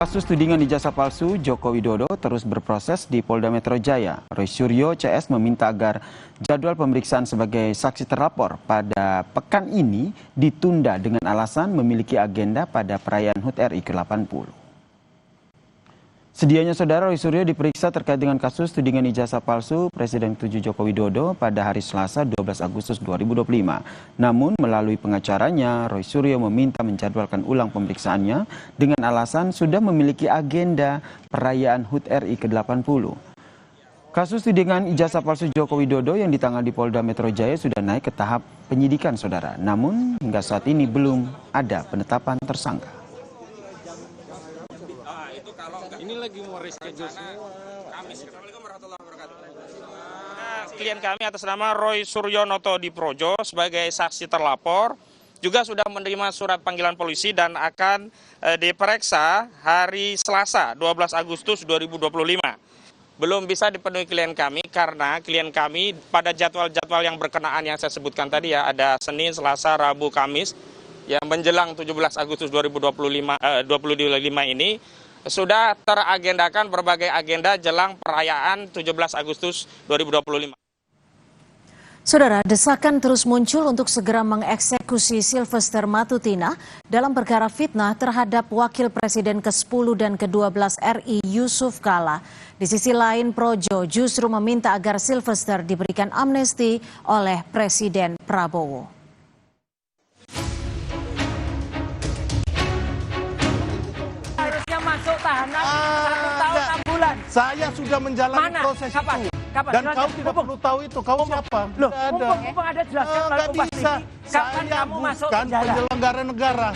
Kasus tudingan ijazah palsu Joko Widodo terus berproses di Polda Metro Jaya. Roy Suryo CS meminta agar jadwal pemeriksaan sebagai saksi terlapor pada pekan ini ditunda dengan alasan memiliki agenda pada perayaan HUT RI ke-80. Sedianya saudara Roy Suryo diperiksa terkait dengan kasus tudingan ijazah palsu Presiden ke-7 Joko Widodo pada hari Selasa 12 Agustus 2025. Namun melalui pengacaranya, Roy Suryo meminta menjadwalkan ulang pemeriksaannya dengan alasan sudah memiliki agenda perayaan HUT RI ke-80. Kasus tudingan ijazah palsu Joko Widodo yang ditangani Polda Metro Jaya sudah naik ke tahap penyidikan saudara. Namun hingga saat ini belum ada penetapan tersangka. Ini lagi mau reschedule semua. Assalamualaikum warahmatullahi wabarakatuh. Klien kami atas nama Roy Suryo Noto Diprojo sebagai saksi terlapor juga sudah menerima surat panggilan polisi dan akan diperiksa hari Selasa 12 Agustus 2025. Belum bisa dipenuhi klien kami karena klien kami pada jadwal-jadwal yang berkenaan yang saya sebutkan tadi ya, ada Senin, Selasa, Rabu, Kamis yang menjelang 17 Agustus 2025 ini sudah teragendakan berbagai agenda jelang perayaan 17 Agustus 2025. Saudara, desakan terus muncul untuk segera mengeksekusi Sylvester Matutina dalam perkara fitnah terhadap Wakil Presiden ke-10 dan ke-12 RI Yusuf Kala. Di sisi lain, Projo justru meminta agar Sylvester diberikan amnesti oleh Presiden Prabowo. Masuk tahanan 1 tahun 6 bulan. Saya sudah menjalani proses Kapan? itu. Kapan? Dan kau tidak perlu tahu itu. Kau siapa? Loh, Tidak ada. mumpung ada jelaskan melalui Nggak Kompas bisa. TV. Kapan Saya kamu masuk bukan penjara? penyelenggara negara.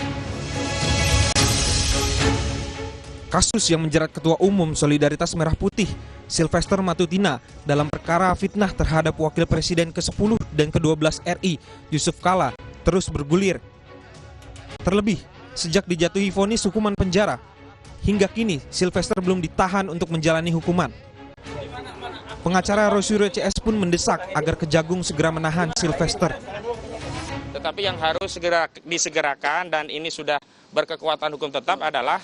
Kasus yang menjerat Ketua Umum Solidaritas Merah Putih, Sylvester Matutina, dalam perkara fitnah terhadap Wakil Presiden ke-10 dan ke-12 RI, Yusuf Kala, terus bergulir. Terlebih, sejak dijatuhi vonis hukuman penjara, hingga kini Sylvester belum ditahan untuk menjalani hukuman. Pengacara Roy Suryo CS pun mendesak agar Kejagung segera menahan Sylvester. Tetapi yang harus segera disegerakan dan ini sudah berkekuatan hukum tetap adalah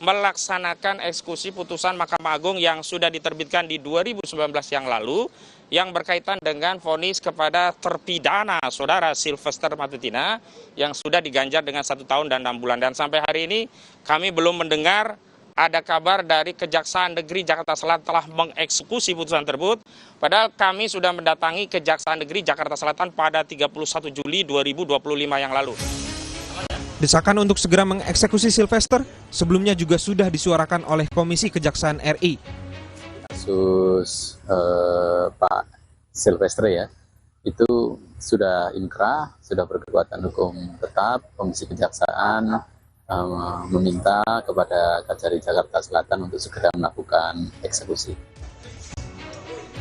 melaksanakan eksekusi putusan Mahkamah Agung yang sudah diterbitkan di 2019 yang lalu yang berkaitan dengan vonis kepada terpidana saudara Sylvester Matutina yang sudah diganjar dengan 1 tahun dan 6 bulan. Dan sampai hari ini kami belum mendengar ada kabar dari Kejaksaan Negeri Jakarta Selatan telah mengeksekusi putusan tersebut. Padahal kami sudah mendatangi Kejaksaan Negeri Jakarta Selatan pada 31 Juli 2025 yang lalu. Desakan untuk segera mengeksekusi Sylvester sebelumnya juga sudah disuarakan oleh Komisi Kejaksaan RI. Kasus Pak Sylvester ya, itu sudah inkrah, sudah berkekuatan hukum tetap. Komisi Kejaksaan meminta kepada Kajari Jakarta Selatan untuk segera melakukan eksekusi.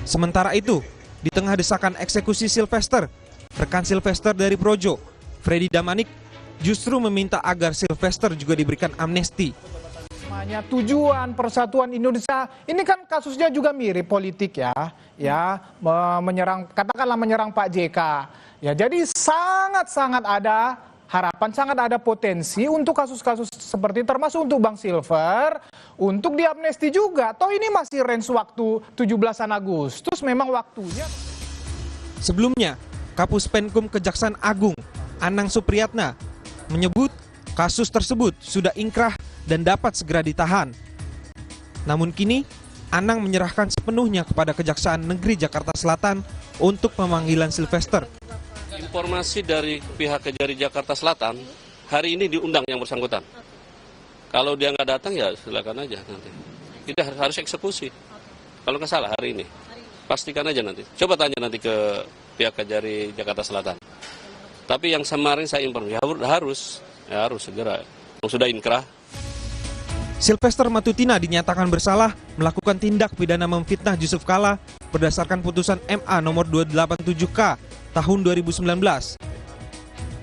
Sementara itu, di tengah desakan eksekusi Sylvester, rekan Sylvester dari Projo, Freddy Damanik, justru meminta agar Sylvester juga diberikan amnesti. Tujuan Persatuan Indonesia ini kan kasusnya juga mirip politik katakanlah menyerang Pak JK. Ya, jadi sangat ada harapan, sangat ada potensi untuk kasus-kasus seperti termasuk untuk Bang Silver untuk diamnesti juga. Toh ini masih range waktu 17 Agustus memang waktunya. Sebelumnya, Kapus Penkum Kejaksaan Agung, Anang Supriyatna, menyebut kasus tersebut sudah inkrah dan dapat segera ditahan. Namun kini, Anang menyerahkan sepenuhnya kepada Kejaksaan Negeri Jakarta Selatan untuk pemanggilan Sylvester. Informasi dari pihak Kejari Jakarta Selatan, hari ini diundang yang bersangkutan. Kalau dia nggak datang ya silakan aja nanti. Kita harus eksekusi. Kalau nggak salah hari ini. Pastikan aja nanti. Coba tanya nanti ke pihak Kejari Jakarta Selatan. Tapi yang kemarin saya informasi harus segera. Yang sudah inkrah. Sylvester Matutina dinyatakan bersalah melakukan tindak pidana memfitnah Yusuf Kala berdasarkan putusan MA nomor 287K tahun 2019.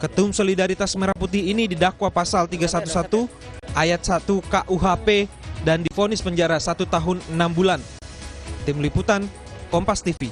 Ketum Solidaritas Merah Putih ini didakwa pasal 311 ayat 1 KUHP dan divonis penjara 1 tahun 6 bulan. Tim Liputan, Kompas TV.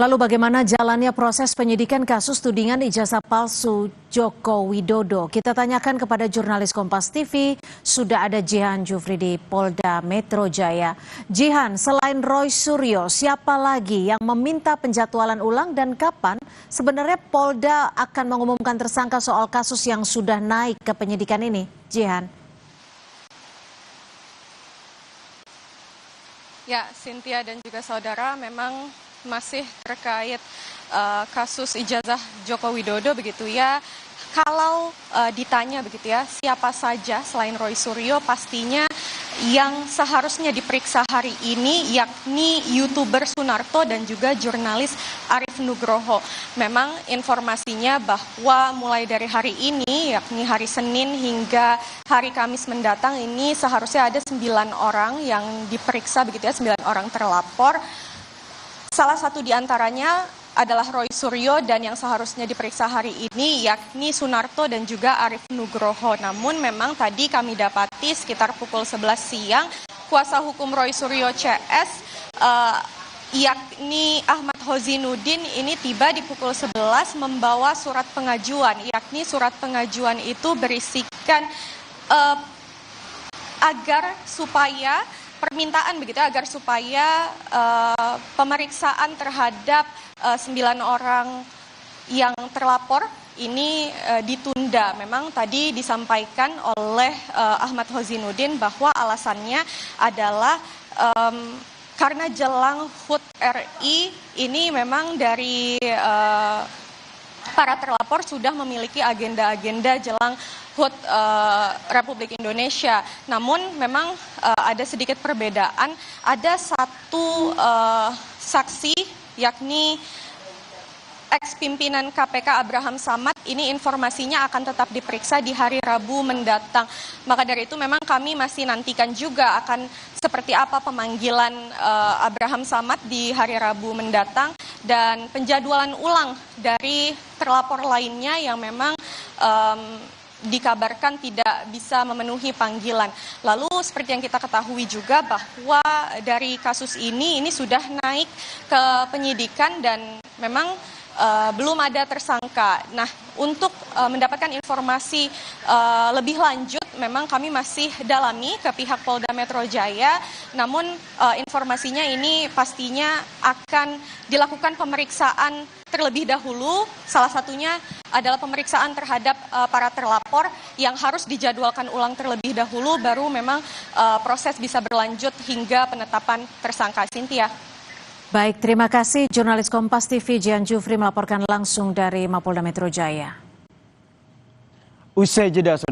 Lalu bagaimana jalannya proses penyidikan kasus tudingan ijazah palsu Joko Widodo? Kita tanyakan kepada jurnalis Kompas TV, sudah ada Jihan Jufri di Polda Metro Jaya. Jihan, selain Roy Suryo, siapa lagi yang meminta penjadwalan ulang dan kapan sebenarnya Polda akan mengumumkan tersangka soal kasus yang sudah naik ke penyidikan ini? Jihan. Ya, Cynthia dan juga saudara, memang masih terkait kasus ijazah Joko Widodo begitu ya. Kalau ditanya begitu ya, siapa saja selain Roy Suryo, pastinya yang seharusnya diperiksa hari ini yakni YouTuber Sunarto dan juga jurnalis Arief Nugroho. Memang informasinya bahwa mulai dari hari ini yakni hari Senin hingga hari Kamis mendatang ini seharusnya ada 9 orang yang diperiksa begitu ya, 9 orang terlapor. Salah satu di antaranya adalah Roy Suryo dan yang seharusnya diperiksa hari ini yakni Sunarto dan juga Arief Nugroho. Namun memang tadi kami dapati sekitar pukul 11 siang kuasa hukum Roy Suryo CS yakni Ahmad Hozinuddin ini tiba di pukul 11 membawa surat pengajuan, yakni surat pengajuan itu berisikan agar supaya permintaan begitu agar supaya pemeriksaan terhadap 9 orang yang terlapor ini ditunda. Memang tadi disampaikan oleh Ahmad Hozinuddin bahwa alasannya adalah karena jelang HUT RI ini memang dari para terlapor sudah memiliki agenda-agenda jelang HUT Republik Indonesia. Namun memang ada sedikit perbedaan. Ada satu saksi yakni ex-pimpinan KPK Abraham Samad, ini informasinya akan tetap diperiksa di hari Rabu mendatang. Maka dari itu memang kami masih nantikan juga akan seperti apa pemanggilan Abraham Samad di hari Rabu mendatang dan penjadwalan ulang dari terlapor lainnya yang memang dikabarkan tidak bisa memenuhi panggilan. Lalu seperti yang kita ketahui juga bahwa dari kasus ini sudah naik ke penyidikan dan memang belum ada tersangka. Nah, untuk mendapatkan informasi lebih lanjut, memang kami masih dalami ke pihak Polda Metro Jaya. Namun informasinya ini pastinya akan dilakukan pemeriksaan terlebih dahulu. Salah satunya adalah pemeriksaan terhadap para terlapor yang harus dijadwalkan ulang terlebih dahulu, baru memang proses bisa berlanjut hingga penetapan tersangka. Cynthia. Baik, terima kasih jurnalis Kompas TV Jihan Jufri melaporkan langsung dari Mapolda Metro Jaya. Usai jeda, saudara.